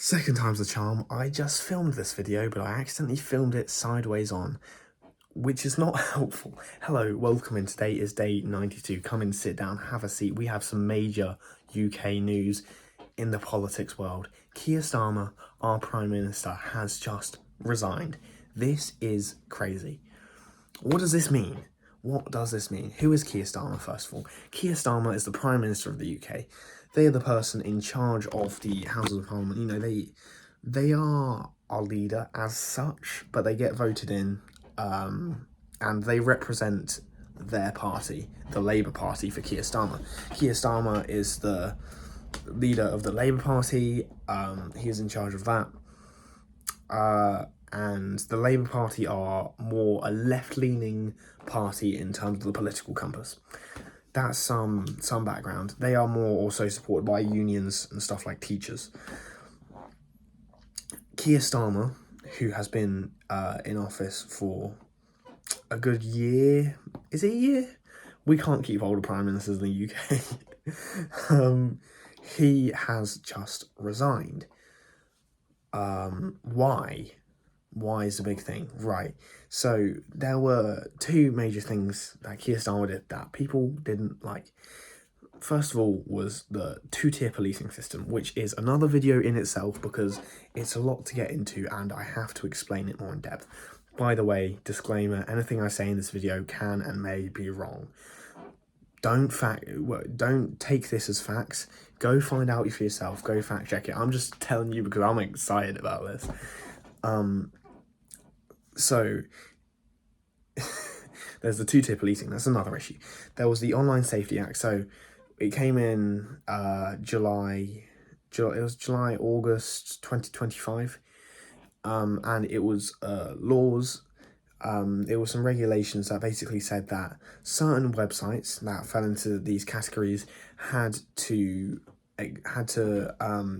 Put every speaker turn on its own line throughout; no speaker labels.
Second time's the charm. I just filmed this video, but I accidentally filmed it sideways on, which is not helpful. Hello, welcome in. Today is day 92. Come in, sit down, have a seat. We have some major UK news in the politics world. Keir Starmer, our Prime Minister, has just resigned. This is crazy. What does this mean? What does this mean? Who is Keir Starmer, first of all? Keir Starmer is the Prime Minister of the UK. They are the person in charge of the Houses of Parliament. You know, they are our leader as such, but they get voted in, and they represent their party, the Labour Party, for Keir Starmer. Keir Starmer is the leader of the Labour Party. He is in charge of that. And the Labour Party are more a left-leaning party in terms of the political compass. That's some background. They are more also supported by unions and stuff like teachers. Keir Starmer, who has been in office for a good year, is it a year? We can't keep older prime ministers in the UK. He has just resigned. Why? Why is the big thing? Right. So there were two major things that Keir Starmer did that people didn't like. First of all was the two-tier policing system, which is another video in itself because it's a lot to get into and I have to explain it more in depth. By the way, disclaimer, anything I say in this video can and may be wrong. Don't take this as facts. Go find out for yourself. Go fact check it. I'm just telling you because I'm excited about this. So there's the two-tier policing. That's another issue. There was the Online Safety Act. So it came in July, August 2025. And it was laws. There were some regulations that basically said that certain websites that fell into these categories had to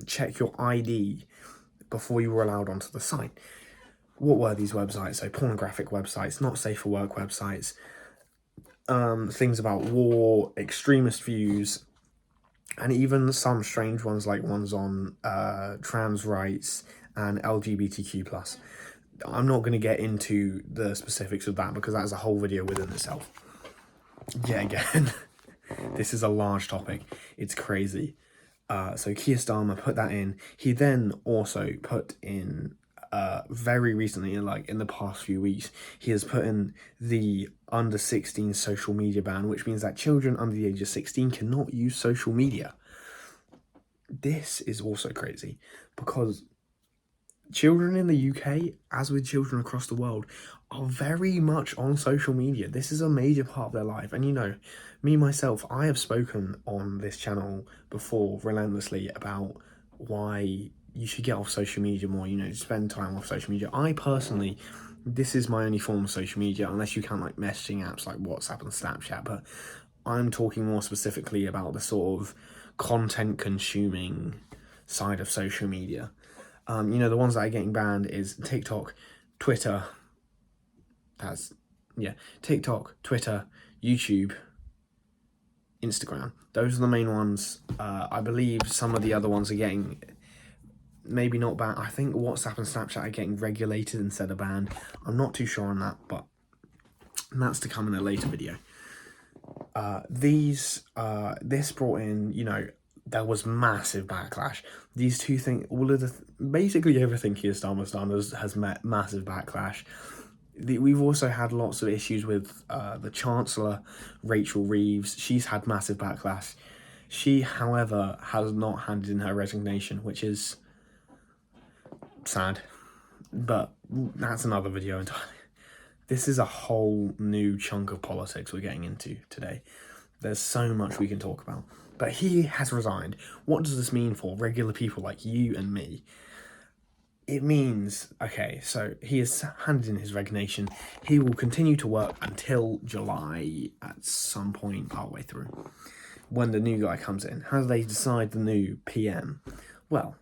check your ID before you were allowed onto the site. What were these websites? So pornographic websites, not safe for work websites, things about war, extremist views, and even some strange ones like ones on trans rights and LGBTQ+. I'm not going to get into the specifics of that because that's a whole video within itself. Yet again, this is a large topic. It's crazy. So Keir Starmer put that in. He then also put in, very recently, like in the past few weeks, he has put in the under 16 social media ban, which means that children under the age of 16 cannot use social media. This is also crazy because children in the UK, as with children across the world, are very much on social media. This is a major part of their life. And you know, me, myself, I have spoken on this channel before relentlessly about why you should get off social media more, you know, spend time off social media. I personally, this is my only form of social media, unless you count like messaging apps like WhatsApp and Snapchat, but I'm talking more specifically about the sort of content consuming side of social media. You know, the ones that are getting banned is TikTok, Twitter, TikTok, Twitter, YouTube, Instagram. Those are the main ones. I believe some of the other ones are getting, maybe not banned. I think WhatsApp and Snapchat are getting regulated instead of banned. I'm not too sure on that, but that's to come in a later video. This brought in, you know, there was massive backlash. These two things, basically everything Keir Starmer's done has met massive backlash. We've also had lots of issues with the Chancellor, Rachel Reeves. She's had massive backlash. She, however, has not handed in her resignation, which is sad. But that's another video entirely. This is a whole new chunk of politics we're getting into today. There's so much we can talk about. But he has resigned. What does this mean for regular people like you and me? It means, okay, so he has handed in his resignation. He will continue to work until July at some point partway through, when the new guy comes in. How do they decide the new PM? Well,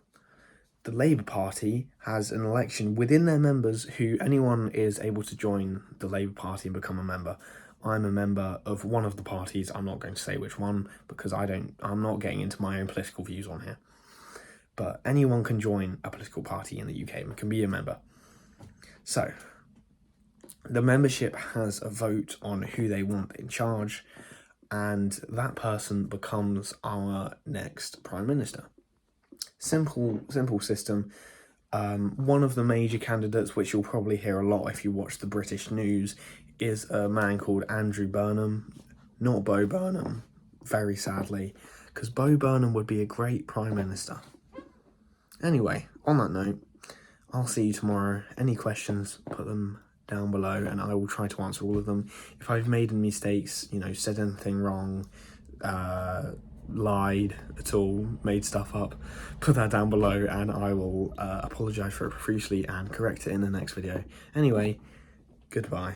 the Labour Party has an election within their members who anyone is able to join the Labour Party and become a member. I'm a member of one of the parties. I'm not going to say which one because I'm not getting into my own political views on here. but anyone can join a political party in the UK and can be a member. So the membership has a vote on who they want in charge, and that person becomes our next Prime Minister. Simple system. One of the major candidates, which you'll probably hear a lot if you watch the British news, is a man called Andrew Burnham, not Bo Burnham, very sadly, because Bo Burnham would be a great Prime Minister. Anyway, on that note, I'll see you tomorrow. Any questions, put them down below and I will try to answer all of them. If I've made any mistakes, said anything wrong, lied at all, made stuff up, put that down below and I will apologise for it profusely and correct it in the next video. Anyway, goodbye.